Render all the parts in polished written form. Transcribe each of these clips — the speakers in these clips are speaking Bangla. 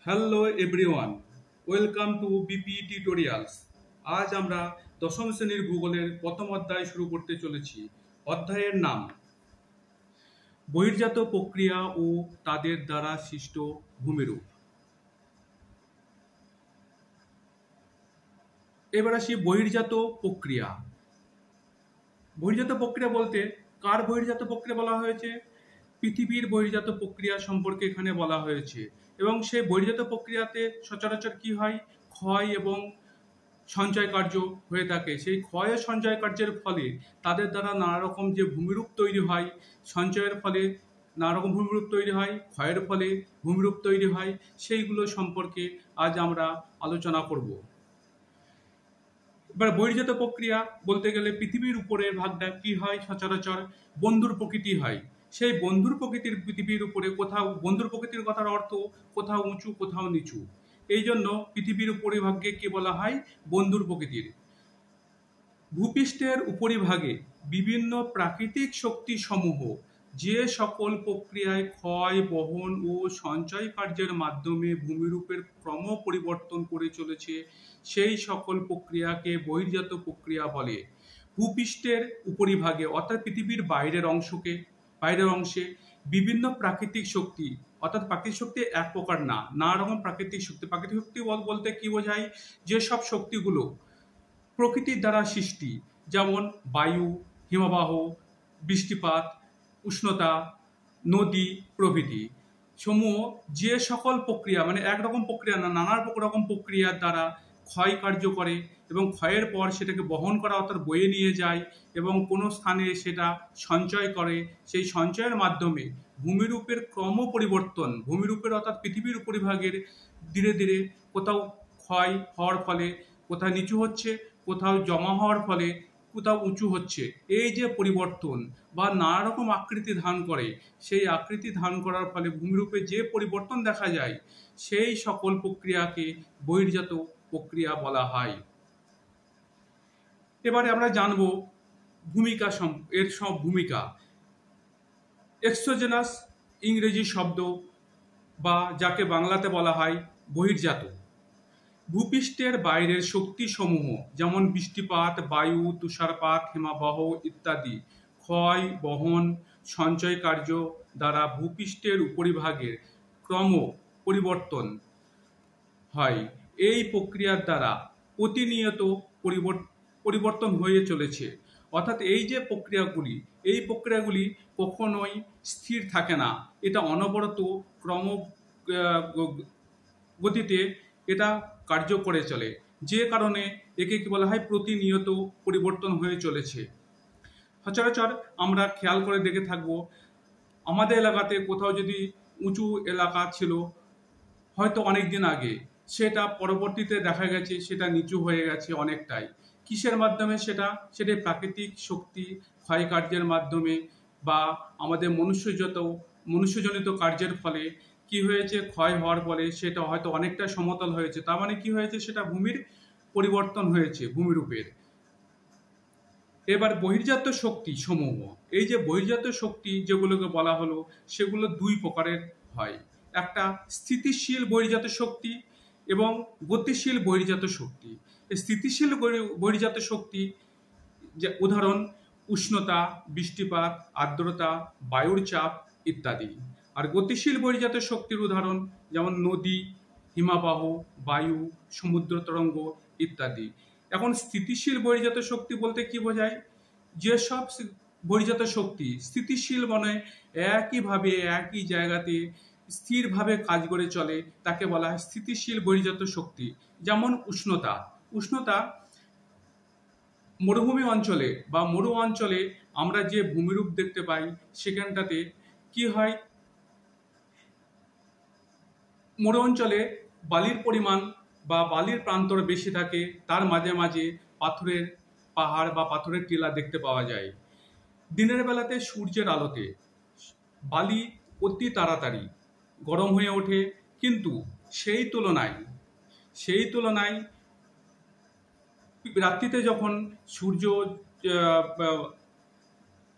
Hello everyone, welcome to BP tutorials. আজ আমরা দশম শ্রেণীর ভূগোলের প্রথম অধ্যায় শুরু করতে চলেছি। অধ্যায়ের নাম বহির্জাত প্রক্রিয়া ও তাদের দ্বারা সৃষ্ট ভূমিরূপ। এবার আসি বহির্জাত প্রক্রিয়া। বহির্জাত প্রক্রিয়া বলতে কার বহির্জাত প্রক্রিয়া বলা হয়েছে? পৃথিবীর বহির্জাত প্রক্রিয়া সম্পর্কে এখানে বলা হয়েছে। এবং সেই বহির্জাত প্রক্রিয়াতে সচরাচর কি হয়? ক্ষয় এবং সঞ্চয় কার্য হয়ে থাকে। সেই ক্ষয় ও সঞ্চয় কার্যের ফলে তাদের দ্বারা নানা রকম যে ভূমিরূপ তৈরি হয়, সঞ্চয়ের ফলে নানা রকম ভূমিরূপ তৈরি হয়, ক্ষয়ের ফলে ভূমিরূপ তৈরি হয়, সেইগুলো সম্পর্কে আজ আমরা আলোচনা করব। এবার বহির্জাত প্রক্রিয়া বলতে গেলে পৃথিবীর উপরের ভাগটা কি হয়? সচরাচর বন্ধুর প্রকৃতি হয়। সেই বন্ধুর প্রকৃতির পৃথিবীর উপরে কোথাও বন্ধুর প্রকৃতির কথার অর্থ কোথাও উঁচু কোথাও নিচু। এই জন্য পৃথিবীর উপরিভাগকে কি বলা হয়? বন্ধুর প্রকৃতির। ভূপৃষ্ঠের উপরিভাগে বিভিন্ন প্রাকৃতিক শক্তি সমূহ যে সকল প্রক্রিয়ায় ক্ষয়, বহন ও সঞ্চয় কার্যের মাধ্যমে ভূমিরূপের ক্রম পরিবর্তন করে চলেছে, সেই সকল প্রক্রিয়াকে বহির্জাত প্রক্রিয়া বলে। ভূপৃষ্ঠের উপরিভাগে অর্থাৎ পৃথিবীর বাইরের অংশে বিভিন্ন প্রাকৃতিক শক্তি, অর্থাৎ প্রাকৃতিক শক্তি এক প্রকার না, নানা রকম প্রাকৃতিক শক্তি। প্রাকৃতিক শক্তি বলতে কি বোঝায়? যেসব শক্তিগুলো প্রকৃতির দ্বারা সৃষ্টি, যেমন বায়ু, হিমবাহ, বৃষ্টিপাত, উষ্ণতা, নদী প্রভৃতি সমূহ যে সকল প্রক্রিয়া, মানে একরকম প্রক্রিয়া না, নানা রকম প্রক্রিয়ার দ্বারা ক্ষয় কার্য করে এবং ক্ষয়ের পর সেটাকে বহন করা অর্থাৎ বয়ে নিয়ে যায় এবং কোনো স্থানে সেটা সঞ্চয় করে। সেই সঞ্চয়ের মাধ্যমে ভূমিরূপের ক্রম পরিবর্তন, ভূমিরূপের অর্থাৎ পৃথিবীর উপরিভাগের ধীরে ধীরে কোথাও ক্ষয় হওয়ার ফলে কোথাও নিচু হচ্ছে, কোথাও জমা হওয়ার ফলে কোথাও উঁচু হচ্ছে। এই যে পরিবর্তন বা নানা রকম আকৃতি ধারণ করে, সেই আকৃতি ধারণ করার ফলে ভূমিরূপে যে পরিবর্তন দেখা যায়, সেই সকল প্রক্রিয়াকে বহির্জাত প্রক্রিয়া বলা হয়। এবারে আমরা জানব এর সব ভূমিকা। এক্সোজেনাস ইংরেজি শব্দ বা যাকে বাংলাতে বলা হয় বহির্জাত। ভূপৃষ্ঠের বাইরের শক্তিসমূহ যেমন বৃষ্টিপাত, বায়ু, তুষারপাত, হিমবাহ ইত্যাদি ক্ষয়, বহন, সঞ্চয় কার্য দ্বারা ভূপৃষ্ঠের উপরিভাগের ক্রম পরিবর্তন হয়। এই প্রক্রিয়ার দ্বারা প্রতিনিয়ত পরিবর্তন হয়ে চলেছে। অর্থাৎ এই যে এই প্রক্রিয়াগুলি কখনোই স্থির থাকে না। এটা অনবরত ক্রম গতিতে এটা কার্য করে চলে, যে কারণে একে কি বলা হয়? প্রতিনিয়ত পরিবর্তন হয়ে চলেছে। সচরাচর আমরা খেয়াল করে দেখে থাকবো, আমাদের এলাকাতে কোথাও যদি উঁচু এলাকা ছিল হয়তো অনেক দিন আগে, সেটা পরবর্তীতে দেখা গেছে সেটা নিচু হয়ে গেছে অনেকটাই। কিসের মাধ্যমে? সেটা প্রাকৃতিক শক্তি ক্ষয় কার্যের মাধ্যমে বা আমাদের মনুষ্যজনিত কার্যের ফলে কি হয়েছে? ক্ষয় হওয়ার ফলে সেটা হয়তো অনেকটা সমতল হয়েছে। তার মানে কি হয়েছে? সেটা ভূমির পরিবর্তন হয়েছে, ভূমিরূপের। এবার বহির্জাত শক্তি সমূহ, এই যে বহির্জাত শক্তি যেগুলোকে বলা হলো, সেগুলো দুই প্রকারের হয়। একটা স্থিতিশীল বহির্জাত শক্তি এবং গতিশীল বহির্জাত শক্তি। স্থিতিশীল বহির্জাত শক্তি যে উদাহরণ উষ্ণতা, বৃষ্টিপাত, আর্দ্রতা, বায়ুর চাপ ইত্যাদি। আর গতিশীল বহির্জাত শক্তির উদাহরণ যেমন নদী, হিমবাহ, বায়ু, সমুদ্র তরঙ্গ ইত্যাদি। এখন স্থিতিশীল বহির্জাত শক্তি বলতে কি বোঝায়? যেসব বহির্জাত শক্তি স্থিতিশীল, মানে একইভাবে একই জায়গাতে স্থিরভাবে কাজ করে চলে, তাকে বলা হয় স্থিতিশীল বহির্জাত শক্তি। যেমন উষ্ণতা মরুভূমি অঞ্চলে বা মরু অঞ্চলে আমরা যে ভূমিরূপ দেখতে পাই, সেখানটাতে কি হয়? মরু অঞ্চলে বালির পরিমাণ বা বালির প্রান্তর বেশি থাকে, তার মাঝে মাঝে পাথরের পাহাড় বা পাথরের টিলা দেখতে পাওয়া যায়। দিনের বেলাতে সূর্যের আলোতে বালি অতি তাড়াতাড়ি গরম হয়ে ওঠে, কিন্তু সেই তুলনায় রাত্রিতে যখন সূর্য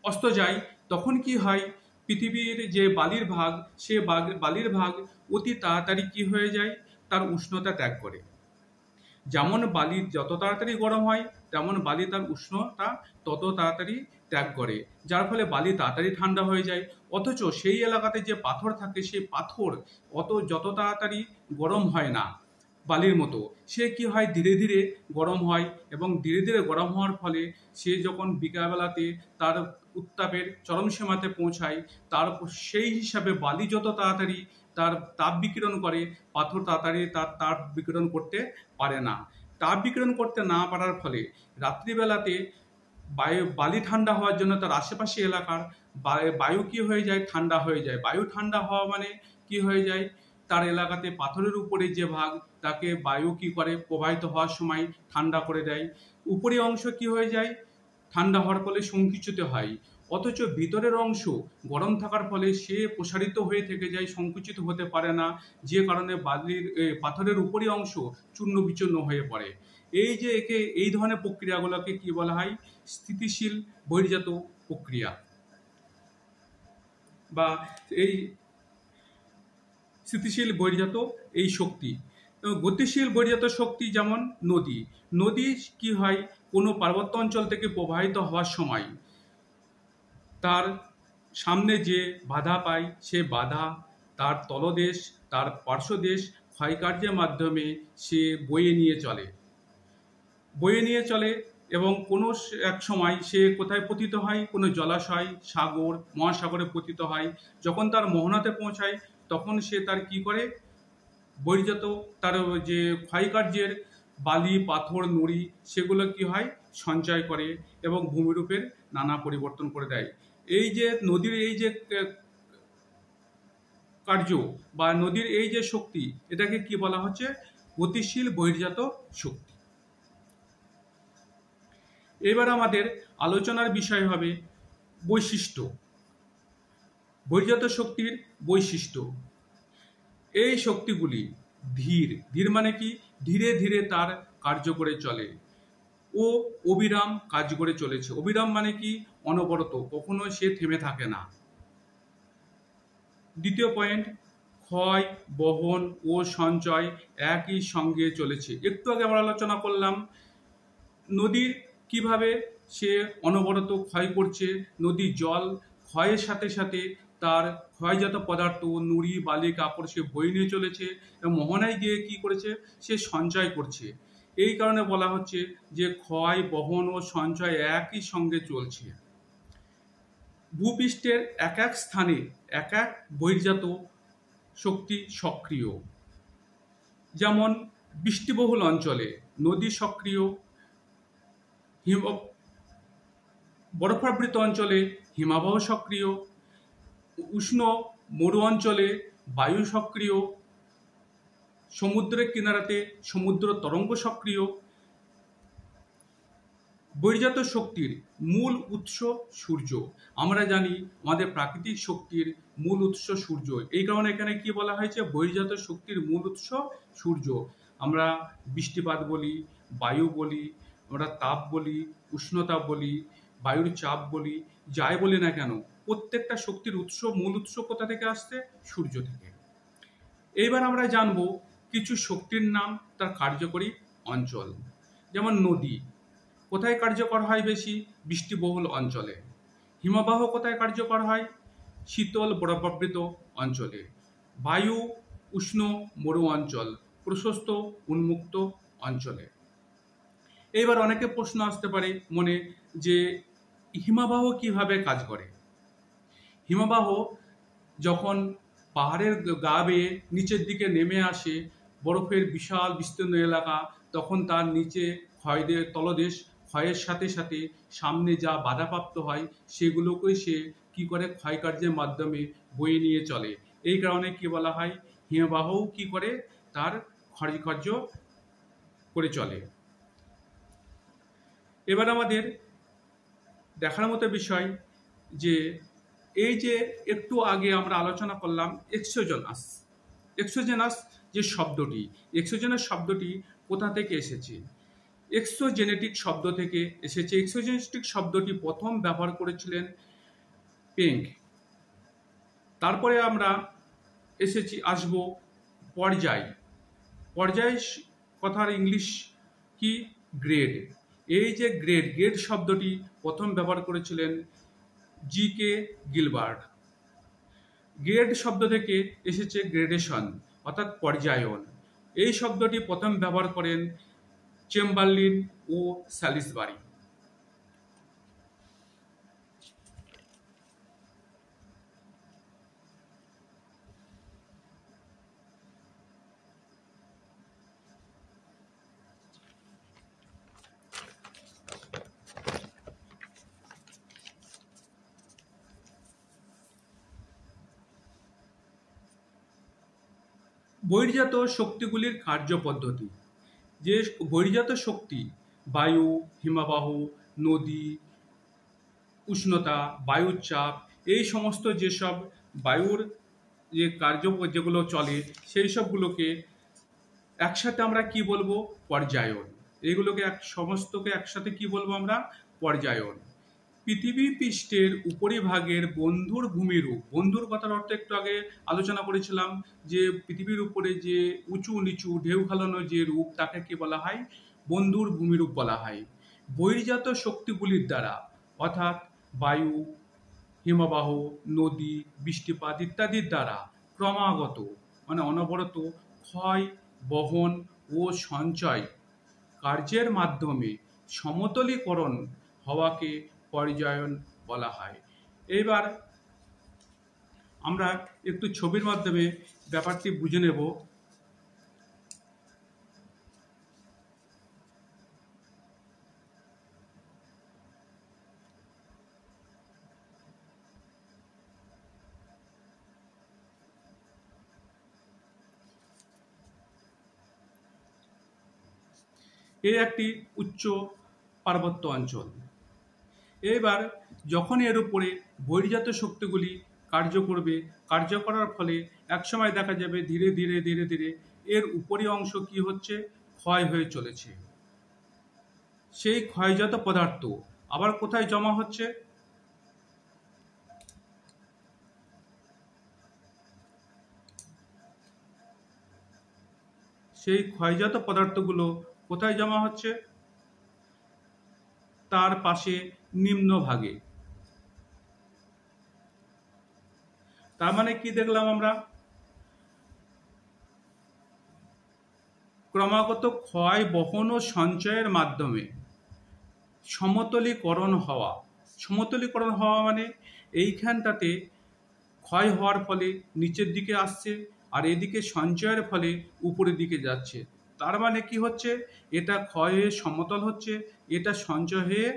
অস্ত যায়, তখন কি হয়? পৃথিবীর যে বালির ভাগ, সে বালির ভাগ অতি তাড়াতাড়ি কি হয়ে যায়, তার উষ্ণতা ত্যাগ করে। যেমন বালি যত তাড়াতাড়ি গরম হয়, তেমন বালি তার উষ্ণতা তত তাড়াতাড়ি ত্যাগ করে, যার ফলে বালি তাড়াতাড়ি ঠান্ডা হয়ে যায়। অথচ সেই এলাকাতে যে পাথর থাকে, সেই পাথর যত তাড়াতাড়ি গরম হয় না বালির মতো, সে কি হয় ধীরে ধীরে গরম হয়, এবং ধীরে ধীরে গরম হওয়ার ফলে সে যখন বিকালবেলাতে তার উত্তাপের চরম সীমাতে পৌঁছায়, তার সেই হিসাবে বালি যত তাড়াতাড়ি তার তাপ বিকিরণ করে, পাথর তাড়াতাড়ি তার তাপ বিকিরণ করতে পারে না। তাপ বিকিরণ করতে না পারার ফলে রাত্রিবেলাতে বালি ঠান্ডা হওয়ার জন্য তার আশেপাশে এলাকার বায়ু কি হয়ে যায়, ঠান্ডা হয়ে যায়। বায়ু ঠান্ডা হওয়া মানে কি হয়ে যায়, তার এলাকাতে পাথরের উপরে যে ভাগ, তাকে বায়ু কি করে প্রবাহিত হওয়ার সময় ঠান্ডা করে দেয়। উপরের অংশ কি হয়ে যায়, ঠান্ডা হওয়ার ফলে সংকুচিত হয়। অথচ ভিতরের অংশ গরম থাকার ফলে সে প্রসারিত হয়ে থেকে যায়, সংকুচিত হতে পারে না, যে কারণে পাথরের উপরি অংশ চূর্ণ বিচূর্ণ হয়ে পড়ে। এই ধরনের প্রক্রিয়াগুলোকে কি বলা হয়, স্থিতিশীল বহির্জাত প্রক্রিয়া, বা এই স্থিতিশীল বহির্জাত এই শক্তি। গতিশীল বহির্জাত শক্তি যেমন নদী কি হয়, কোনো পার্বত্য অঞ্চল থেকে প্রবাহিত হওয়ার সময় তার সামনে যে বাধা পায়, সে বাধা তার তলদেশ, তার পার্শ্বদেশ ক্ষয়কার্যের মাধ্যমে সে বয়ে নিয়ে চলে এবং কোনো এক সময় সে কোথায় পতিত হয়, কোনো জলাশয়, সাগর, মহাসাগরে পতিত হয়। যখন তার মোহনাতে পৌঁছায়, তখন সে তার কি করে, বহির্জাত তার যে ক্ষয়কার্যের বালি, পাথর, নুড়ি, সেগুলো কি হয় সঞ্চয় করে এবং ভূমিরূপের নানা পরিবর্তন করে দেয়। এই যে নদীর এই যে কার্য বা নদীর এই যে শক্তি, এটাকে কি বলা হচ্ছে, গতিশীল বহির্জাত শক্তি। এবার আমাদের আলোচনার বিষয় হবে বৈশিষ্ট্য, বহির্জাত শক্তির বৈশিষ্ট্য। এই শক্তিগুলি ধীর মানে কি, ধীরে ধীরে তার কার্য করে চলে ও অবিরাম কাজ করে চলেছে। অবিরাম মানে কি, অনবরত, কখনো সে থেমে থাকে না। দ্বিতীয় পয়েন্ট, ক্ষয়, বহন ও সঞ্চয় একই সঙ্গে চলেছে। একটু আগে আমরা আলোচনা করলাম নদীর কিভাবে সে অনবরত ক্ষয় করছে। নদীর জল ক্ষয়ের সাথে সাথে তার ক্ষয়জাত পদার্থ, নুড়ি, বালি, কাপড় সে বয়ে নিয়ে চলেছে এবং মোহনায় গিয়ে কি করেছে, সে সঞ্চয় করছে। এই কারণে বলা হচ্ছে যে ক্ষয়, বহন ও সঞ্চয় একই সঙ্গে চলছে। ভূপৃষ্ঠের এক এক স্থানে এক এক বহির্জাত শক্তি সক্রিয়। যেমন বৃষ্টিবহুল অঞ্চলে নদী সক্রিয়, বরফাবৃত অঞ্চলে হিমাবহ সক্রিয়, উষ্ণ মরু অঞ্চলে বায়ু সক্রিয়, সমুদ্রের কিনারাতে সমুদ্র তরঙ্গ সক্রিয়। বহির্জাত শক্তির মূল উৎস সূর্য। আমরা জানি আমাদের প্রাকৃতিক শক্তির মূল উৎস সূর্য। এই কারণে এখানে কি বলা হয়েছে, বহির্জাত শক্তির মূল উৎস সূর্য। আমরা বৃষ্টিপাত বলি, বায়ু বলি, আমরা তাপ বলি, উষ্ণতা বলি, বায়ুর চাপ বলি, যাই বলি না কেন, প্রত্যেকটা শক্তির মূল উৎস কোথা থেকে আসছে, সূর্য থেকে। এইবার আমরা জানব কিছু শক্তির নাম, তার কার্যকরী অঞ্চল। যেমন নদী কোথায় কার্যকর হয় বেশি, বৃষ্টিবহুল অঞ্চলে। হিমবাহ কোথায় কার্যকর হয়, শীতল বরফাবৃত অঞ্চলে। বায়ু উষ্ণ মরু অঞ্চল, প্রশস্ত উন্মুক্ত অঞ্চলে। এইবার অনেকে প্রশ্ন আসতে পারে মনে যে হিমবাহ কিভাবে কাজ করে। হিমবাহ যখন পাহাড়ের গা বেয়ে নিচের দিকে নেমে আসে, বরফের বিশাল বিস্তীর্ণ এলাকা, তখন তার নিচে তলদেশ ক্ষয়ের সাথে সাথে সামনে যা বাধাপ্রাপ্ত হয়, সেগুলোকে সে কি করে, ক্ষয়কার্যের মাধ্যমে বয়ে নিয়ে চলে। এই কারণে কি বলা হয়, হিমবাহও কি করে, তার ক্ষয়কার্য করে চলে। এবার আমাদের দেখার মতো বিষয় যে এই যে একটু আগে আমরা আলোচনা করলাম এক্সোজেনাস যে শব্দটি, এক্সোজেনাস শব্দটি কোথা থেকে এসেছে, এক্সোজেনেটিক শব্দ থেকে এসেছে। এক্সোজেনেটিক শব্দটি প্রথম ব্যবহার করেছিলেন পেঙ্ক। তারপরে আমরা আসবো পর্যায়। পর্যায় কথার ইংলিশ কি? গ্রেড। এই যে গ্রেড শব্দটি প্রথম ব্যবহার করেছিলেন জি.কে. গিলবার্ট। গ্রেড শব্দ থেকে এসেছে গ্রেডেশন অর্থাৎ পর্যায়ন। এই শব্দটি প্রথম ব্যবহার করেন চেম্বারলিন ও স্যালিসবারি। বহির্জাত শক্তিগুলির কার্যপদ্ধতি। যে বহির্জাত শক্তি বায়ু, হিমবাহ, নদী, উষ্ণতা, বায়ুর চাপ, এই সমস্ত যেসব বায়ুর যে কার্য যেগুলো চলে সেই সবগুলোকে একসাথে আমরা কি বলবো? পর্যায়ন। এগুলোকে সমস্তকে একসাথে কি বলবো আমরা? পর্যায়ন। পৃথিবী পৃষ্ঠের উপরিভাগের বন্ধুর ভূমিরূপ। বন্ধুর কথার অর্থ একটু আগে আলোচনা করেছিলাম যে পৃথিবীর উপরে যে উঁচু নিচু ঢেউ খেলানো যে রূপ তাকে কি বলা হয়? বন্ধুর ভূমিরূপ বলা হয়। বহির্জাত শক্তিগুলির দ্বারা অর্থাৎ বায়ু, হিমবাহ, নদী, বৃষ্টিপাত ইত্যাদির দ্বারা ক্রমাগত মানে অনবরত ক্ষয়, বহন ও সঞ্চয় কার্যের মাধ্যমে সমতলীকরণ হওয়াকে পর্যায়ন বলা হয়। এবার আমরা একটু ছবির মাধ্যমে ব্যাপারটি বুঝে নেব। এর একটি উচ্চ পার্বত্য অঞ্চল। এবার যখন এর উপরে বহির্জাত শক্তিগুলি কার্য করবে, কার্য করার ফলে একসময় দেখা যাবে ধীরে ধীরে ধীরে ধীরে এর উপরি অংশ কি হচ্ছে? ক্ষয় হয়ে চলেছে। সেই ক্ষয়জাত পদার্থ আবার কোথায় জমা হচ্ছে? সেই ক্ষয়জাত পদার্থগুলো কোথায় জমা হচ্ছে? তার পাশে নিম্নভাগে। তার মানে কি দেখলাম আমরা? ক্রমাগত ক্ষয়, বহন ও সঞ্চয়ের মাধ্যমে সমতলীকরণ হওয়া। সমতলীকরণ হওয়া মানে এইখানটাতে ক্ষয় হওয়ার ফলে নিচের দিকে আসছে আর এদিকে সঞ্চয়ের ফলে উপরের দিকে যাচ্ছে। তার মানে কি হচ্ছে? এটা ক্ষয় হয়ে সমতল হচ্ছে, এটা সঞ্চয় হয়ে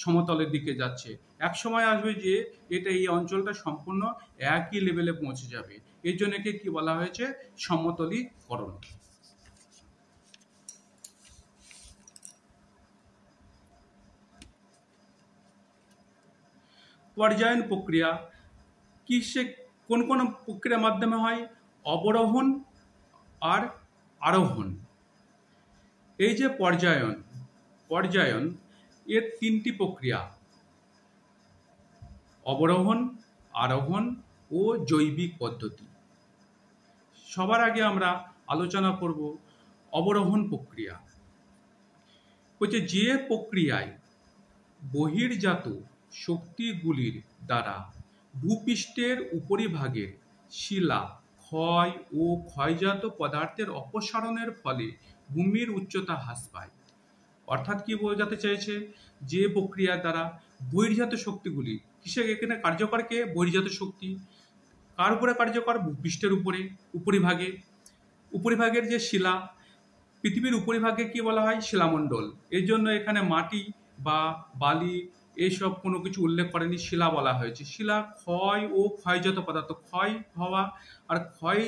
সমতলের দিকে যাচ্ছে। এক সময় আসবে যে এটা এই অঞ্চলটা সম্পূর্ণ একই লেভেলে পৌঁছে যাবে। এর জন্য একে কি বলা হয়েছে? সমতলীকরণ। পর্যায়ন প্রক্রিয়া কোন কোন প্রক্রিয়ার মাধ্যমে হয়? অবরোহণ আর আরোহণ। এই যে পর্যায়ন এর তিনটি প্রক্রিয়া: অবরোহণ, আরোহণ ও জৈবিক পদ্ধতি। সবার আগে আমরা আলোচনা করব অবরোহণ প্রক্রিয়া। বলছে যে প্রক্রিয়ায় বহির্জাত শক্তিগুলির দ্বারা ভূপৃষ্ঠের উপরিভাগের শিলা ক্ষয় ও ক্ষয়জাত পদার্থের অপসারণের ফলে ভূমির উচ্চতা হ্রাস পায়। অর্থাৎ কি বোঝাতে চাইছে? যে প্রক্রিয়ার দ্বারা বহির্জাত শক্তিগুলি এখানে কার্যকর কে? বহির্জাত শক্তি। কার উপরে কার্যকর? ভূপৃষ্ঠের উপরে উপরিভাগে। উপরিভাগের যে শিলা, পৃথিবীর উপরিভাগে কি বলা হয়? শিলামণ্ডল। এর জন্য এখানে মাটি বা বালি এইসব কোনো কিছু উল্লেখ করেনি, শিলা বলা হয়েছে। শিলা ক্ষয় ও ক্ষয়জাত পদার্থ, ক্ষয় হওয়া আর ক্ষয়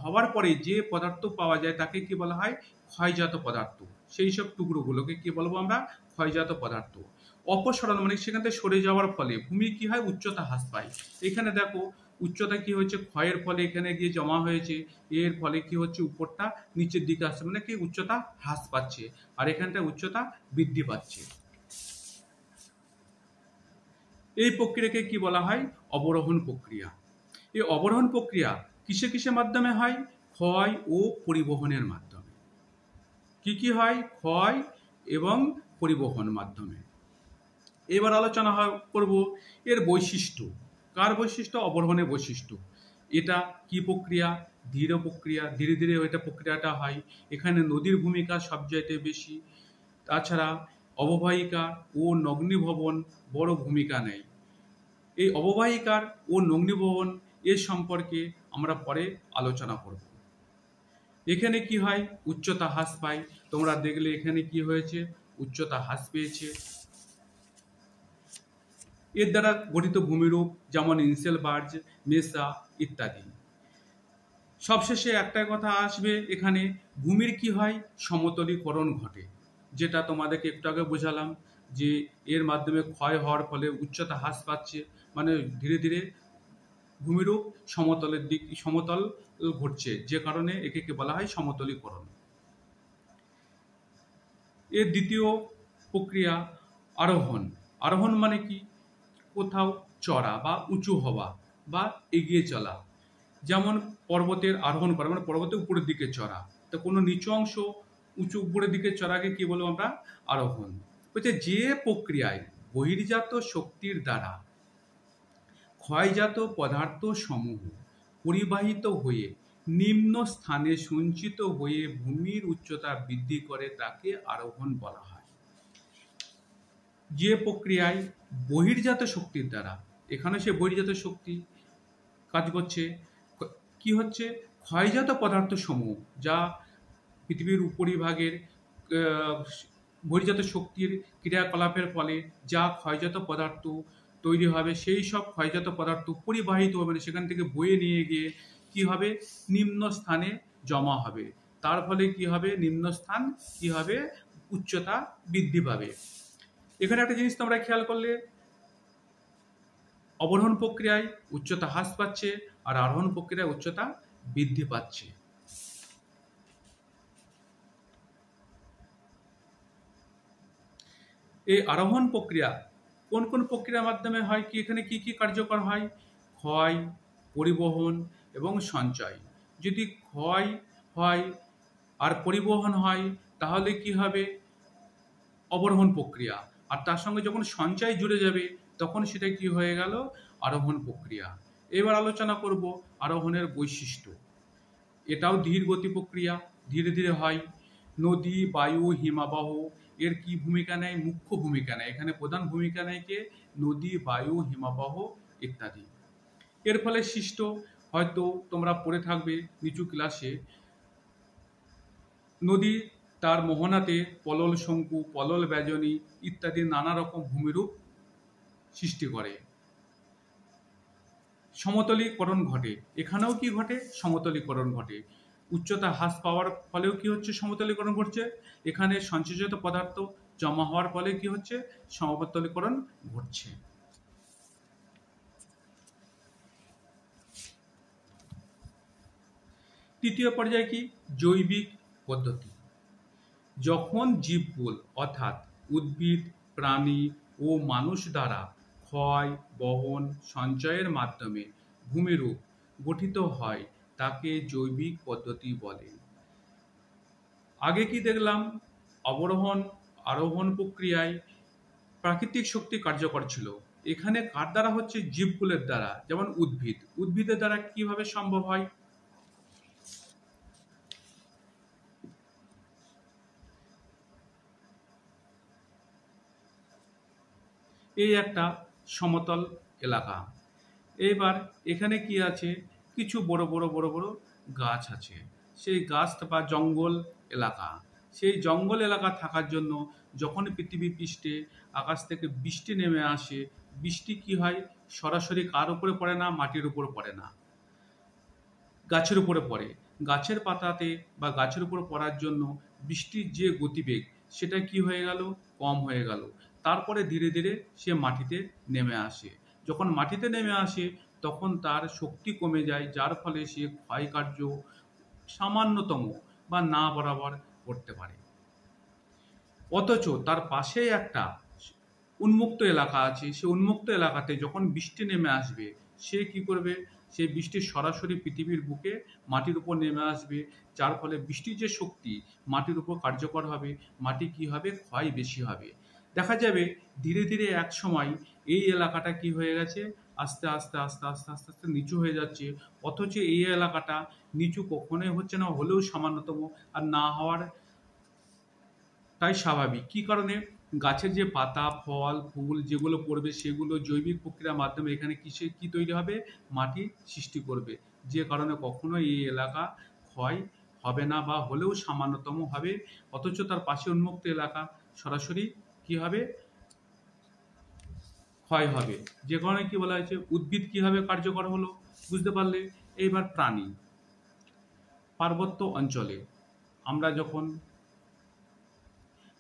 হওয়ার পরে যে পদার্থ পাওয়া যায় তাকে কি বলা হয়? ক্ষয়জাত পদার্থ। সেই সব টুকরোগুলোকে কি বলবো আমরা? ক্ষয়জাত পদার্থ। অপসরণ মানে সেখান থেকে সরে যাওয়ার ফলে ভূমি কি হয়? উচ্চতা হ্রাস পায়। এখানে দেখো উচ্চতা কি হয়েছে? ক্ষয়ের ফলে এখানে গিয়ে জমা হয়েছে, এর ফলে কি হচ্ছে? উপরটা নিচের দিকে আসছে, মানে কি উচ্চতা হ্রাস পাচ্ছে আর এখানটা উচ্চতা বৃদ্ধি পাচ্ছে। এই প্রক্রিয়াকে কি বলা হয়? অবরোহণ প্রক্রিয়া। এই অবরোহণ প্রক্রিয়া কিসে কিসের মাধ্যমে হয়? ক্ষয় ও পরিবহনের মাধ্যমে। কি হয়? ক্ষয় এবং পরিবহন মাধ্যমে। এবার আলোচনা করব এর বৈশিষ্ট্য। কার বৈশিষ্ট্য? অবরোহণের বৈশিষ্ট্য। এটা কি প্রক্রিয়া? ধীর প্রক্রিয়া, ধীরে ধীরে এটা প্রক্রিয়াটা হয়। এখানে নদীর ভূমিকা সবচাইতে বেশি। তাছাড়া অববাহিকা ও নগ্নীভবন বড় ভূমিকা নেয়। এই অববাহিকার ও নগ্নীভবন এর সম্পর্কে আমরা পরে আলোচনা করব। এখানে কি হয়? উচ্চতা হ্রাস পায়। তোমরা দেখলে এখানে কি হয়েছে? উচ্চতা হ্রাস পেয়েছে। এর দ্বারা গঠিত ভূমিরূপ যেমন ইনসেল বার্জ, মেসা ইত্যাদি। সবশেষে একটাই কথা আসবে, এখানে ভূমির কি হয়? সমতলীকরণ ঘটে, যেটা তোমাদেরকে একটু আগে বোঝালাম যে এর মাধ্যমে ক্ষয় হওয়ার ফলে উচ্চতা হ্রাস পাচ্ছে, মানে ধীরে ধীরে ভূমিরূপ সমতল ঘটছে, যে কারণে একে বলা হয় সমতলীকরণ। এর দ্বিতীয় প্রক্রিয়া আরোহণ। আরোহণ মানে কি? কোথাও চড়া বা উঁচু হওয়া বা এগিয়ে চলা। যেমন পর্বতের আরোহণ করা মানে পর্বতের উপরের দিকে চড়া। তো কোনো নিচু অংশ উঁচু উপরের দিকে চড়াকে কি বলবো আমরা? আরোহণ। বলছে যে প্রক্রিয়ায় বহির্জাত শক্তির দ্বারা ক্ষয়জাত পদার্থ সমূহ পরিবাহিত হয়ে নিম্ন স্থানে সঞ্চিত হয়ে ভূমির উচ্চতা বৃদ্ধি করে তাকে আরোহণ বলা হয়। যে প্রক্রিয়ায় বহির্জাত শক্তির দ্বারা, এখানে সে বহির্জাত শক্তি কাজ করছে, কি হচ্ছে? ক্ষয়জাত পদার্থ সমূহ, যা পৃথিবীর উপরিভাগের বহির্জাত শক্তির ক্রিয়াকলাপের ফলে যা ক্ষয়জাত পদার্থ তৈরি হবে, সেই সব ক্ষয়জাত পদার্থ পরিবাহিত হবে না, সেখান থেকে বয়ে নিয়ে গিয়ে কি হবে? নিম্ন স্থানে জমা হবে। তার ফলে কি হবে? নিম্নস্থান কি হবে? উচ্চতা বৃদ্ধি পাবে। এখানে একটা জিনিস তোমরা খেয়াল করলে, অবরোহণ প্রক্রিয়ায় উচ্চতা হ্রাস পাচ্ছে আর আরোহণ প্রক্রিয়ায় উচ্চতা বৃদ্ধি পাচ্ছে। এই আরোহণ প্রক্রিয়া কোন কোন প্রক্রিয়ার মাধ্যমে হয়? কি এখানে কি কি কার্যকর হয়? ক্ষয়, পরিবহন এবং সঞ্চয়। যদি ক্ষয় হয় আর পরিবহন হয় তাহলে কি হবে? অবরোহণ প্রক্রিয়া। আর তার সঙ্গে যখন সঞ্চয় জুড়ে যাবে তখন সেটা কি হয়ে গেল? আরোহণ প্রক্রিয়া। এবার আলোচনা করব আরোহণের বৈশিষ্ট্য। এটাও ধীর গতি প্রক্রিয়া, ধীরে ধীরে হয়। নদী, বায়ু, হিমাবহ এর কি ভূমিকা নেয়? মুখ্য ভূমিকা নেয়। এখানে প্রধান ভূমিকা নেয় কে? নদী, বায়ু, হিমাবহ ইত্যাদি। এর ফলে সৃষ্ট, হয়তো তোমরা পড়ে থাকবে নিচু ক্লাসে, নদী তার মোহনাতে পলল শঙ্কু, পলল ব্যজনী ইত্যাদি নানা রকম ভূমিরূপ সৃষ্টি করে। সমতলীকরণ ঘটে। এখানেও কি ঘটে? সমতলীকরণ ঘটে। উচ্চতা হ্রাস পাওয়ার ফলেও কি হচ্ছে? সমতলীকরণ ঘটছে। এখানে সঞ্চিত পদার্থ জমা হওয়ার ফলে কি হচ্ছে? সমতলীকরণ ঘটছে। তৃতীয় পর্যায়ে কি? জৈবিক পদ্ধতি। যখন জীবকুল অর্থাৎ উদ্ভিদ, প্রাণী ও মানুষ দ্বারা ক্ষয়, বহন, সঞ্চয়ের মাধ্যমে ভূমিরূপ গঠিত হয় তাকে জৈবিক পদ্ধতি বলে। আগে কি দেখলাম? অবরোহণ আরোহণ প্রক্রিয়ায় প্রাকৃতিক শক্তি কার্যকর ছিল। এখানে কার দ্বারা হচ্ছে? জীবকুলের দ্বারা। যেমন উদ্ভিদ, উদ্ভিদের দ্বারা কিভাবে সম্ভব হয়? এই একটা সমতল এলাকা। এবার এখানে কি আছে? কিছু বড় বড় গাছ আছে। সেই গাছ বা জঙ্গল এলাকা। সেই জঙ্গল এলাকা থাকার জন্য যখন পৃথিবী পৃষ্ঠে আকাশ থেকে বৃষ্টি নেমে আসে, বৃষ্টি কি হয়? সরাসরি কার উপরে পড়ে না? মাটির উপর পড়ে না, গাছের উপরে পড়ে। গাছের পাতাতে বা গাছের উপর পড়ার জন্য বৃষ্টির যে গতিবেগ সেটা কি হয়ে গেল? কম হয়ে গেল। তারপরে ধীরে ধীরে সে মাটিতে নেমে আসে। যখন মাটিতে নেমে আসে তখন তার শক্তি কমে যায়, যার ফলে সে ক্ষয়কার্য সামান্যতম বা না বরাবর করতে পারে। অথচ তার পাশে একটা উন্মুক্ত এলাকা আছে। সে উন্মুক্ত এলাকাতে যখন বৃষ্টি নেমে আসবে সে কি করবে? সেই বৃষ্টি সরাসরি পৃথিবীর বুকে মাটির উপর নেমে আসবে, যার ফলে বৃষ্টির যে শক্তি মাটির উপর কার্যকর হবে, মাটি কি হবে, ক্ষয় বেশি হবে। দেখা যাবে ধীরে ধীরে এক সময় এই এলাকাটা কি হয়ে গেছে, আস্তে আস্তে আস্তে আস্তে আস্তে আস্তে নিচু হয়ে যাচ্ছে। অথচ এই এলাকাটা নিচু কখনোই হচ্ছে না, হলেও সামান্যতম, আর না হওয়ার তাই স্বাভাবিক। কি কারণে? গাছের যে পাতা, ফল, ফুল যেগুলো পড়বে সেগুলো জৈবিক প্রক্রিয়ার মাধ্যমে এখানে কিসে কি তৈরি হবে, মাটি সৃষ্টি করবে, যে কারণে কখনো এই এলাকা ক্ষয় হবে না, বা হলেও সামান্যতম হবে। অথচ তার পাশে উন্মুক্ত এলাকা সরাসরি কি হবে, ক্ষয় হবে। যে কারণে কি বলা হয়েছে, উদ্ভিদ কিভাবে কার্যকর হলো বুঝতে পারলে। এইবার প্রাণী, পার্বত্য অঞ্চলে আমরা যখন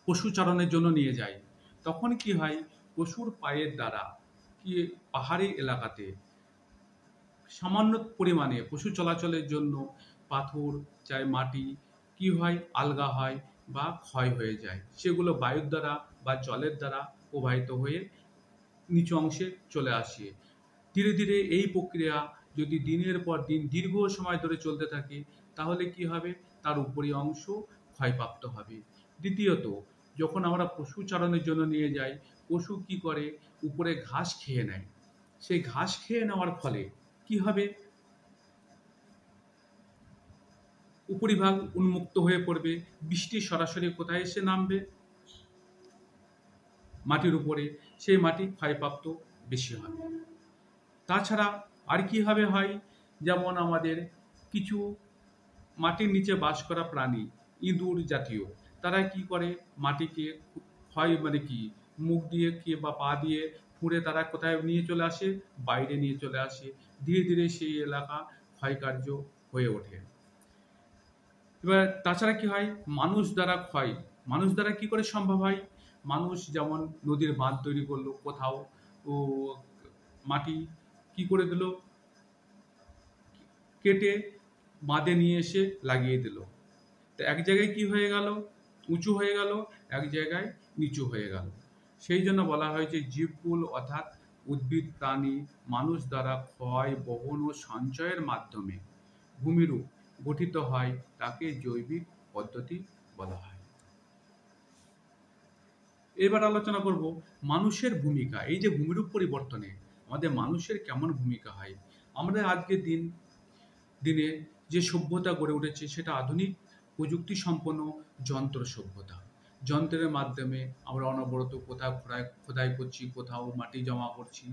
পশুচারণের জন্য নিয়ে যাই, তখন কি হয়, পশুর পায়ের দ্বারা কি পাহাড়ি এলাকাতে সামান্য পরিমাণে পশু চলাচলের জন্য পাথর, চাই মাটি, কি হয়, আলগা হয় বা ক্ষয় হয়ে যায়। সেগুলো বায়ুর দ্বারা বা জলের দ্বারা প্রবাহিত হয়ে নিচু অংশে চলে আসে। ধীরে ধীরে এই প্রক্রিয়া যদি দিনের পর দিন দীর্ঘ সময় ধরে চলতে থাকে, তাহলে কি হবে, তার উপরি অংশ ক্ষয়প্রাপ্ত হবে। দ্বিতীয়ত, যখন আমরা পশু চারণের জন্য নিয়ে যাই, পশু কি করে, উপরে ঘাস খেয়ে নেয়। সেই ঘাস খেয়ে নেওয়ার ফলে কি হবে, উপরিভাগ উন্মুক্ত হয়ে পড়বে। বৃষ্টি সরাসরি কোথায় এসে নামবে, মাটির উপরে। সেই মাটি ক্ষয়প্রাপ্ত বেশি হবে। তাছাড়া আর কিভাবে হয়, যেমন আমাদের কিছু মাটির নিচে বাস করা প্রাণী, ইঁদুর জাতীয়, তারা কি করে, মাটিকে ক্ষয় মানে কি মুখ দিয়ে কি বা পা দিয়ে ফুঁড়ে তারা কোথায় নিয়ে চলে আসে, বাইরে নিয়ে চলে আসে। ধীরে ধীরে সেই এলাকা ক্ষয়কার্য হয়ে ওঠে। এবার তাছাড়া কি হয়, মানুষ দ্বারা ক্ষয়, মানুষ দ্বারা কি করে সম্ভব হয়, মানুষ যেমন নদীর বাঁধ তৈরি করলো কোথাও, ও মাটি কি করে দিল, কেটে বাঁধে নিয়ে এসে লাগিয়ে দিল। তো এক জায়গায় কি হয়ে গেল, উঁচু হয়ে গেল, এক জায়গায় নিচু হয়ে গেল। সেই জন্য বলা হয় যে জীবকুল অর্থাৎ উদ্ভিদ, প্রাণী, মানুষ দ্বারা ক্ষয়, বহন ও সঞ্চয়ের মাধ্যমে ভূমিরূপ গঠিত হয়, তাকে জৈবিক পদ্ধতি বলা হয়। এবার আলোচনা করব মানুষের ভূমিকা। এই যে ভূমিরূপ পরিবর্তনে আমাদের মানুষের কেমন ভূমিকা হয়। আমরা আজকের দিনে যে সভ্যতা গড়ে উঠেছে সেটা আধুনিক প্রযুক্তি সম্পন্ন যন্ত্র সভ্যতা। যন্ত্রের মাধ্যমে আমরা অনবরত কোথাও খোদাই করছি, কোথাও মাটি জমা করছি।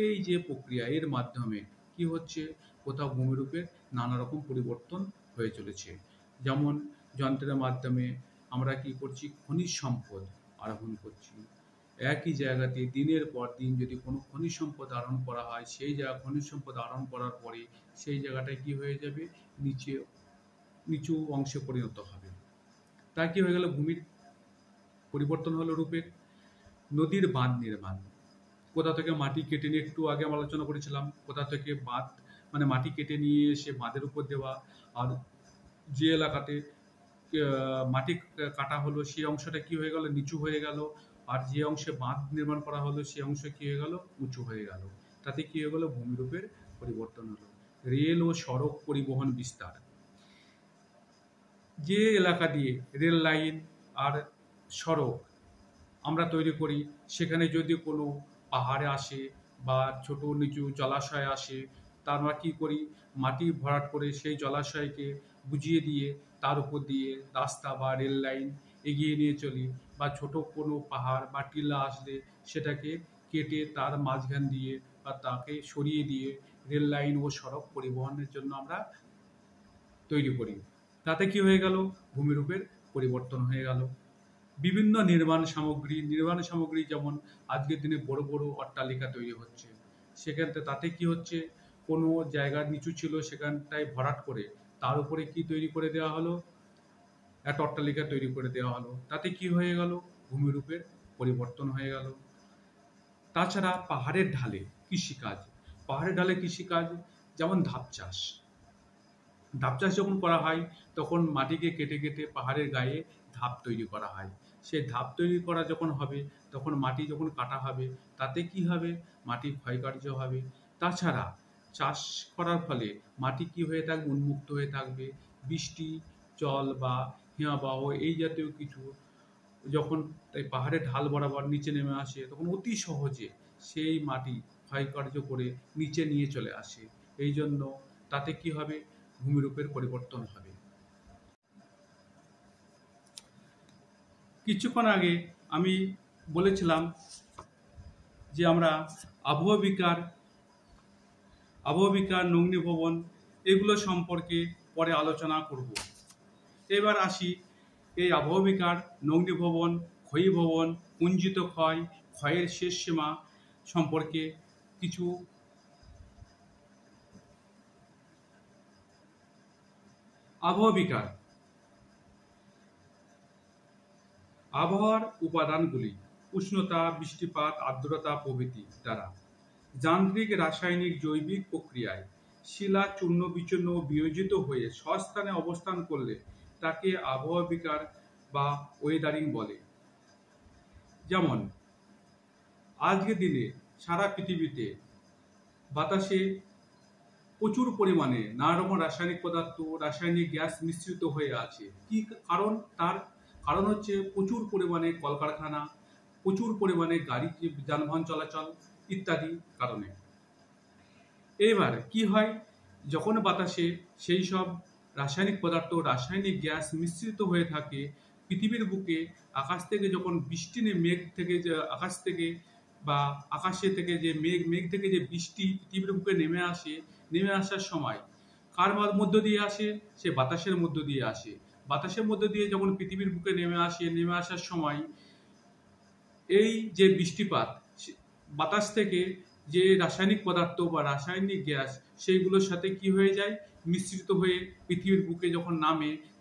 এই যে প্রক্রিয়া, এর মাধ্যমে কি হচ্ছে, কোথাও ভূমিরূপের নানা রকম পরিবর্তন হয়ে চলেছে। যেমন যন্ত্রের মাধ্যমে আমরা কি করছি, খনিজ সম্পদ আরোহণ করছি। একই জায়গাতে দিনের পর দিন যদি কোনো খনিজ সম্পদ আহরণ করা হয়, সেই জায়গা খনিজ সম্পদ আহরণ করার পরে সেই জায়গাটায় কি হয়ে যাবে, নিচু অংশে পরিণত হবে। তা কি হয়ে গেল, ভূমির পরিবর্তন হলো রূপের। নদীর বাঁধ নির্মাণ, কোথা থেকে মাটি কেটে নিয়ে, একটু আগে আমরা আলোচনা করেছিলাম, কোথা থেকে বাঁধ মানে মাটি কেটে নিয়ে এসে বাঁধের উপর দেওয়া। আর যে এলাকাতে মাটি কাটা হলো সেই অংশটা কি হয়ে গেল, নিচু হয়ে গেল। আর যে অংশে বাঁধ নির্মাণ করা হলো সেই অংশ কি হয়ে গেল, উঁচু হয়ে গেল। তাতে কি হয়ে গেল, ভূমিরূপের পরিবর্তন হলো। রেল ও সড়ক পরিবহন বিস্তার, যে এলাকা দিয়ে রেল লাইন আর সড়ক আমরা তৈরি করি, সেখানে যদি কোনো পাহাড়ে আসে বা ছোট নিচু জলাশয় আসে, তা আমরা কী করি, মাটি ভরাট করে সেই জলাশয়কে বুঝিয়ে দিয়ে তার উপর দিয়ে রাস্তা বা রেল লাইন এগিয়ে নিয়ে চলি। বা ছোট কোনো পাহাড় বা টিলা আসলে সেটাকে কেটে তার মাঝখান দিয়ে বা তাকে সরিয়ে দিয়ে রেল লাইন ও সড়ক পরিবহনের জন্য আমরা তৈরি করি। তাতে কি হয়ে গেল, ভূমিরূপের পরিবর্তন হয়ে গেল। বিভিন্ন নির্মাণ সামগ্রী যেমন আজকের দিনে বড় বড় অট্টালিকা তৈরি হচ্ছে, সেখানতে তাতে কি হচ্ছে, কোনো জায়গা নিচু ছিল সেখানটায় ভরাট করে তার উপরে কি তৈরি করে দেওয়া হলো, একটা অট্টালিকা তৈরি করে দেওয়া হলো। তাতে কি হয়ে গেল, ভূমিরূপের পরিবর্তন হয়ে গেল। তাছাড়া পাহাড়ের ঢালে কৃষিকাজ, যেমন ধাপ চাষ যখন করা হয়, তখন মাটিকে কেটে কেটে পাহাড়ের গায়ে ধাপ তৈরি করা হয়। সেই ধাপ তৈরি করা যখন হবে, তখন মাটি যখন কাটা হবে, তাতে কি হবে, মাটি ক্ষয়কার্য হবে। তাছাড়া চাষ করার ফলে মাটি কি হয়ে থাকবে, উন্মুক্ত হয়ে থাকবে। বৃষ্টি জল বা হিমবাহ এই জাতীয় কিছু যখন এই পাহাড়ের ঢাল বরাবর নিচে নেমে আসে, তখন অতি সহজে সেই মাটি ক্ষয়কার্য করে নিচে নিয়ে চলে আসে। এই জন্য তাতে কি হবে, ভূমিরূপের পরিবর্তন হবে। কিছুক্ষণ আগে আমি বলেছিলাম যে আমরা আবহবিকার নগ্নীভবন এগুলো সম্পর্কে পরে আলোচনা করব। এবার আসি এই আবহবিকার নগ্নীভবন, ক্ষয়ীভবন, পুঞ্জিত ক্ষয়, ক্ষয়ের শেষ সীমা সম্পর্কে কিছু। আবহবিকার আবহাওয়ার উপাদানগুলি উষ্ণতা, বৃষ্টিপাত, আর্দ্রতা প্রভৃতি দ্বারা যান্ত্রিক, রাসায়নিক, জৈবিক প্রক্রিয়ায় শিলা চূর্ণ বিচূর্ণ বিয়োজিত হয়ে স্বস্থানে অবস্থান করলে তাকে আবহবিকার বা ওয়েদারিং বলে। যেমন আজকের দিনে সারা পৃথিবীতে বাতাসে প্রচুর পরিমাণে নানা রকম রাসায়নিক পদার্থ, রাসায়নিক গ্যাস মিশ্রিত হয়ে আছে। কি কারণ? তার কারণ হচ্ছে প্রচুর পরিমাণে কলকারখানা, প্রচুর পরিমাণে গাড়ি যানবাহন চলাচল ইত্যাদি কারণে। এবার কি হয়, যখন বাতাসে সেই সব রাসায়নিক পদার্থ, রাসায়নিক গ্যাস মিশ্রিত হয়ে থাকে, পৃথিবীর বুকে আকাশ থেকে যখন বৃষ্টি মেঘ থেকে যে আকাশ থেকে বা আকাশে থেকে যে মেঘ থেকে যে বৃষ্টি পৃথিবীর বুকে নেমে আসার সময় কার মধ্য দিয়ে আসে? সে বাতাসের মধ্য দিয়ে আসে। বাতাসের মধ্য দিয়ে যখন পৃথিবীর বুকে নেমে আসার সময় এই যে বৃষ্টিপাত, বাতাস থেকে যে রাসায়নিক পদার্থ বা রাসায়নিক গ্যাস সেইগুলোর সাথে কি হয়ে যায়, মিশ্রিত হয়ে পৃথিবীর বুকে যখন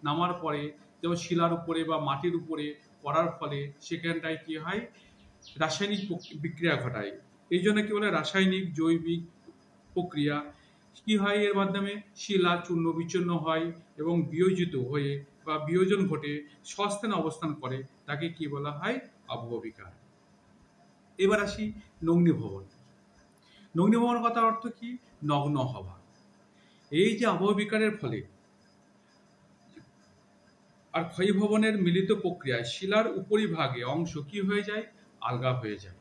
নামার পরে যেমন শিলার উপরে বা মাটির উপরে পড়ার ফলে সেখানটায় কি হয়, রাসায়নিক বিক্রিয়া ঘটায়। এই জন্য কি বলে রাসায়নিক জৈবিক প্রক্রিয়া। কি হয়, এর মাধ্যমে শিলা চূর্ণ বিচূর্ণ হয় এবং বিয়োজিত হয়ে বা বিয়োজন ঘটে স্বস্থানে অবস্থান করে, তাকে কি বলা হয়, আবহবিকার। এবার আসি নগ্নীভবন। নগ্নীভবন কথার অর্থ কি? নগ্ন হওয়া। এই যে আবহবিকারের ফলে আর ক্ষয়ীভবনের মিলিত প্রক্রিয়ায় শিলার উপরিভাগে অংশ কি হয়ে যায়, আলগা হয়ে যায়।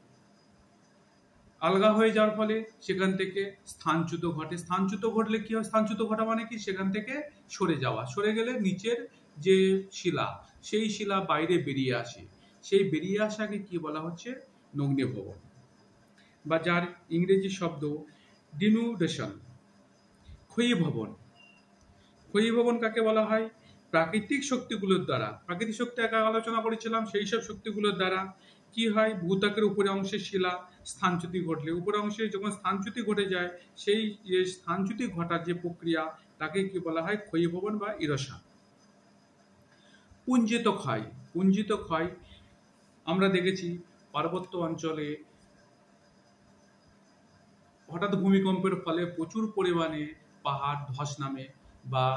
আলগা হয়ে যাওয়ার ফলে সেখান থেকে স্থানচ্যুত ঘটে। স্থানচ্যুত ঘটলে কি হয়, স্থানচ্যুত ঘটা মানে কি, সেখান থেকে সরে যাওয়া। সরে গেলে নিচের যে শিলা, সেই শিলা বাইরে বেরিয়ে আসে। সেই বেরিয়ে আসাকে কি বলা হচ্ছে, নগ্নীভবন, বা যার ইংরেজি শব্দ ডিনুডেশন। ক্ষয়ীভবন। ক্ষয়ীভবন কাকে বলা হয়? প্রাকৃতিক শক্তিগুলোর দ্বারা, প্রাকৃতিক শক্তি আগে আলোচনা করেছিলাম, সেই সব শক্তিগুলোর দ্বারা কি হয়, ভূত্বকের উপরে অংশে শিলা স্থানচ্যুতি ঘটলে, উপরে অংশে যখন স্থানচ্যুতি ঘটে যায়, সেই স্থানচ্যুতি ঘটার যে প্রক্রিয়া তাকে কি বলা হয়, ক্ষয়ীভবন বা ইরোশন। পুঞ্জিত ক্ষয়। পুঞ্জিত ক্ষয় আমরা দেখেছি পার্বত্য অঞ্চলে হঠাৎ ভূমিকম্পের ফলে প্রচুর পরিমাণে পাহাড় ধস নামে, বা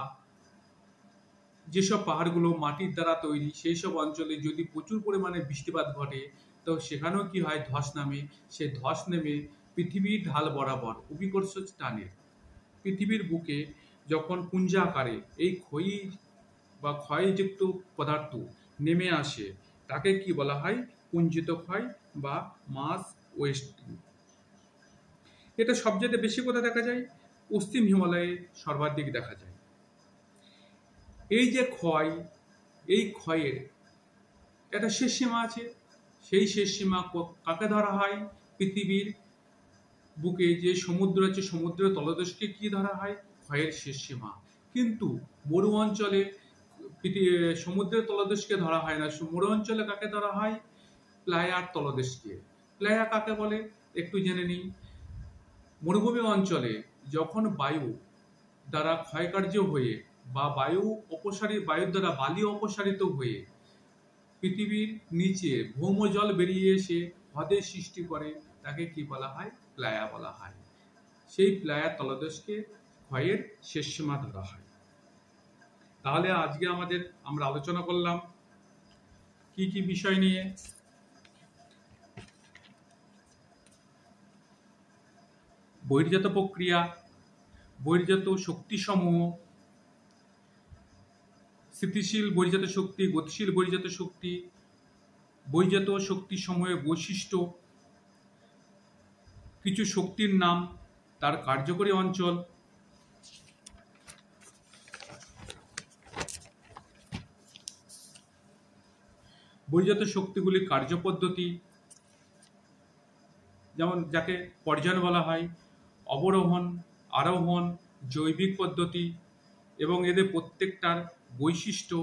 যেসব পাহাড়গুলো মাটির দ্বারা তৈরি সেই সব অঞ্চলে যদি প্রচুর পরিমাণে বৃষ্টিপাত ঘটে, তো সেখানেও কি হয়, ধস নামে। সে ধস নেমে পৃথিবীর ঢাল বরাবর অভিকর্ষ টানে পৃথিবীর বুকে যখন পুঞ্জ আকারে এই ক্ষয়যুক্ত পদার্থ নেমে আসে, তাকে কি বলা হয়, পুঞ্জিত ক্ষয় বা মাস ওয়েস্টিং। এটা সবচেয়ে বেশি কোথায় দেখা যায়? পশ্চিম হিমালয়ে সর্বাধিক দেখা যায়। এই যে ক্ষয়, এই ক্ষয়ের একটা শেষ সীমা আছে। সেই শেষ সীমা কাকে ধরা হয়? পৃথিবীর বুকে যে সমুদ্র আছে, সমুদ্রের তলদেশকে কি ধরা হয়? ক্ষয়ের শেষ সীমা। কিন্তু মরু অঞ্চলে সমুদ্রের তলদেশকে ধরা হয় না। মরু অঞ্চলে কাকে ধরা হয়? প্লায়ার তলদেশকে। প্লায়া কাকে বলে একটু জেনে নিই। মরুভূমি অঞ্চলে যখন বায়ু দ্বারা ক্ষয়কার্য হয়ে বা বায়ুর দ্বারা বালি অপসারিত হয়ে পৃথিবীর নিচে ভৌমজল বেরিয়ে এসে হ্রদের সৃষ্টি করে, তাকে কি বলা হয়? প্লায়া বলা হয়। সেই প্লায়ার তলদেশকে ক্ষয়ের শেষ সীমা ধরা হয়। তাহলে আজকে আমরা আলোচনা করলাম কি কি বিষয় নিয়ে? বহির্জাত প্রক্রিয়া, বহির্জাত শক্তিসমূহ, স্থিতিশীল বহির্জাত শক্তি, গতিশীল বহির্জাত শক্তি, বহির্জাত শক্তিসমূহের বৈশিষ্ট্য, কিছু শক্তির নাম, তার কার্যকরী অঞ্চল, বহির্জাত শক্তিগুলির কার্যপদ্ধতি, যেমন যাকে পর্যায়ন বলা হয়, অবরোহণ, আরোহণ, জৈবিক পদ্ধতি এবং এদের প্রত্যেকটার বৈশিষ্ট্য,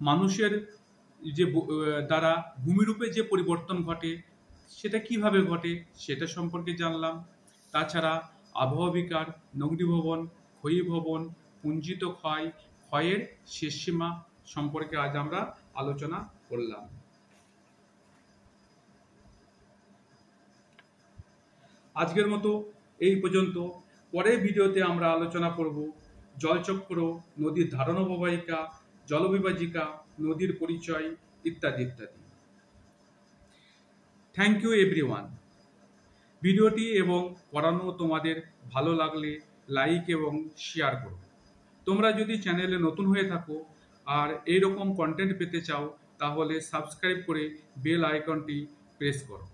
মানুষের যে দ্বারা ভূমিরূপে যে পরিবর্তন ঘটে সেটা কিভাবে ঘটে সেটা সম্পর্কে জানলাম। তাছাড়া আবহাওয়া বিকার, নগ্নীভবন, ক্ষয়ীভবন, পুঞ্জিত ক্ষয়, ক্ষয়ের শেষ সীমা সম্পর্কে আজ আমরা আলোচনা করলাম। আজকের মতো এই পর্যন্ত। পরের ভিডিওতে আমরা আলোচনা করব জলচক্র, নদীর ধারণ অববাহিকা, জলবিভাজিকা, নদীর পরিচয় ইত্যাদি ইত্যাদি। Thank you everyone. ভিডিওটি এবং পড়ানো তোমাদের ভালো লাগলে লাইক এবং শেয়ার করো। তোমরা যদি চ্যানেলে নতুন হয়ে থাকো আর এইরকম কন্টেন্ট পেতে চাও তাহলে সাবস্ক্রাইব করে বেল আইকনটি প্রেস করো।